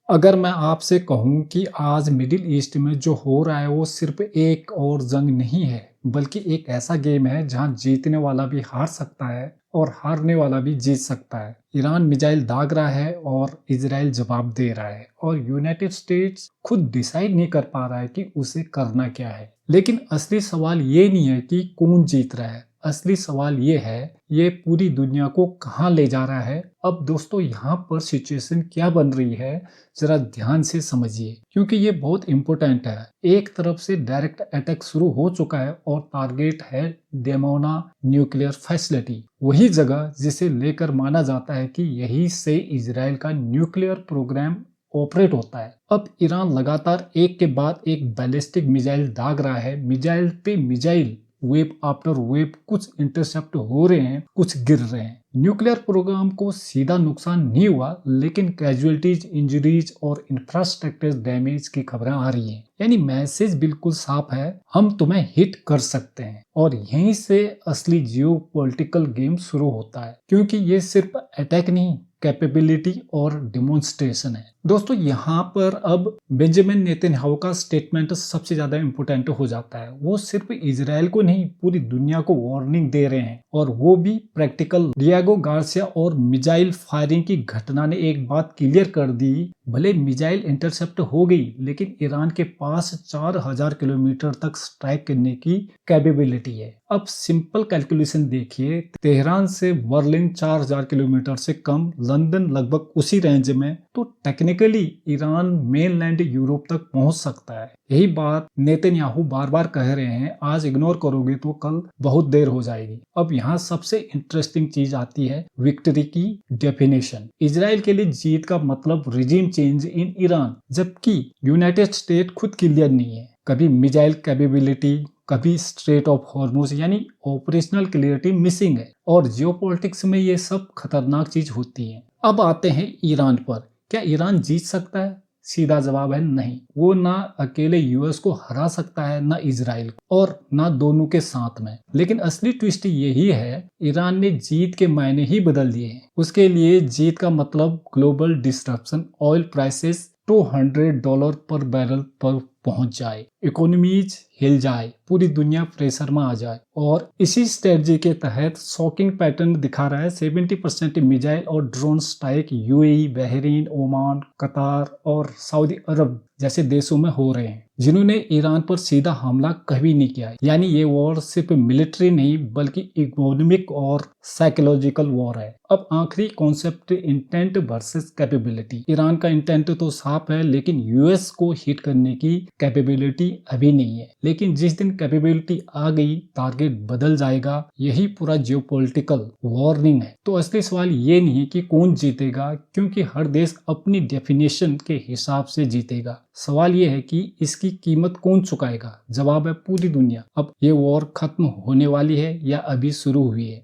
अगर मैं आपसे कहूँ कि आज मिडिल ईस्ट में जो हो रहा है वो सिर्फ एक और जंग नहीं है, बल्कि एक ऐसा गेम है जहां जीतने वाला भी हार सकता है और हारने वाला भी जीत सकता है। ईरान मिसाइल दाग रहा है और इजराइल जवाब दे रहा है और यूनाइटेड स्टेट्स खुद डिसाइड नहीं कर पा रहा है कि उसे करना क्या है। लेकिन असली सवाल ये नहीं है कि कौन जीत रहा है, असली सवाल ये है ये पूरी दुनिया को कहाँ ले जा रहा है। अब दोस्तों यहाँ पर सिचुएशन क्या बन रही है जरा ध्यान से समझिए, क्योंकि ये बहुत इंपॉर्टेंट है। एक तरफ से डायरेक्ट अटैक शुरू हो चुका है और टारगेट है डेमोना न्यूक्लियर फैसिलिटी, वही जगह जिसे लेकर माना जाता है कि यही से इजराइल का न्यूक्लियर प्रोग्राम ऑपरेट होता है। अब ईरान लगातार एक के बाद एक बैलिस्टिक मिसाइल दाग रहा है, मिसाइल पे मिसाइल, वेव आफ्टर वेव, कुछ इंटरसेप्ट हो रहे हैं, कुछ गिर रहे हैं। न्यूक्लियर प्रोग्राम को सीधा नुकसान नहीं हुआ, लेकिन कैजुअलिटीज, इंजरीज और इंफ्रास्ट्रक्चर डैमेज की खबरें आ रही हैं। यानी मैसेज बिल्कुल साफ है, हम तुम्हें हिट कर सकते हैं। और यहीं से असली जियो पॉलिटिकल गेम शुरू होता है, क्योंकि ये सिर्फ अटैक नहीं, कैपेबिलिटी और डिमोन्स्ट्रेशन है। दोस्तों यहाँ पर अब बेंजामिन नेतन्याहू का स्टेटमेंट सबसे ज्यादा इंपोर्टेंट हो जाता है। वो सिर्फ इजराइल को नहीं, पूरी दुनिया को वार्निंग दे रहे हैं, और वो भी प्रैक्टिकल। डिएगो गार्सिया और मिसाइल फायरिंग की घटना ने एक बात क्लियर कर दी, भले मिसाइल इंटरसेप्ट हो गई, लेकिन ईरान के पास 4000 किलोमीटर तक स्ट्राइक करने की कैपेबिलिटी है। अब सिंपल कैलकुलेशन देखिए, तेहरान से बर्लिन 4000 किलोमीटर से कम, लंदन लगभग उसी रेंज में, तो टेक्निकली ईरान मेनलैंड यूरोप तक पहुंच सकता है। यही बात नेतन्याहू बार बार कह रहे हैं, आज इग्नोर करोगे तो कल बहुत देर हो जाएगी। अब यहाँ सबसे इंटरेस्टिंग चीज आती है, विक्ट्री की डेफिनेशन। इजराइल के लिए जीत का मतलब रिजीम चेंज इन ईरान, जबकि यूनाइटेड स्टेट खुद क्लियर नहीं है। कभी मिसाइल कैपेबिलिटी, कभी स्ट्रेट ऑफ हॉर्मुज, यानी ऑपरेशनल क्लियरिटी मिसिंग है। और जियोपॉलिटिक्स में ये सब खतरनाक चीज होती है। अब आते हैं ईरान पर। क्या ईरान जीत सकता है? सीधा जवाब है नहीं। वो ना अकेले यूएस को हरा सकता है, ना इजराइल को, और ना दोनों के साथ में। लेकिन असली ट्विस्ट यही है, ईरान ने जीत के मायने ही बदल दिए हैं। उसके लिए जीत का मतलब ग्लोबल डिस्ट्रप्शन, ऑयल प्राइसेस $200 पर बैरल पर पहुंच जाए, इकोनॉमीज हिल जाए, पूरी दुनिया प्रेशर में आ जाए। और इसी स्ट्रेटजी के तहत शॉकिंग पैटर्न दिखा रहा है। 70% मिसाइल और drone strike UAE, Bahrain, Oman, कतार और सऊदी अरब जैसे देशों में हो रहे हैं, जिन्होंने ईरान पर सीधा हमला कभी नहीं किया है। यानी ये वॉर सिर्फ मिलिट्री नहीं, बल्कि इकोनॉमिक और साइकोलॉजिकल वॉर है। अब आखिरी concept, intent versus capability. Iran का इंटेंट तो साफ है, लेकिन यूएस को हिट करने की कैपेबिलिटी अभी नहीं है। लेकिन जिस दिन कैपेबिलिटी आ गई, टारगेट बदल जाएगा। यही पूरा जियोपॉलिटिकल वार्निंग है। तो असली सवाल ये नहीं कि कौन जीतेगा, क्योंकि हर देश अपनी डेफिनेशन के हिसाब से जीतेगा। सवाल ये है कि इसकी कीमत कौन चुकाएगा। जवाब है पूरी दुनिया। अब ये वॉर खत्म होने वाली है या अभी शुरू हुई है?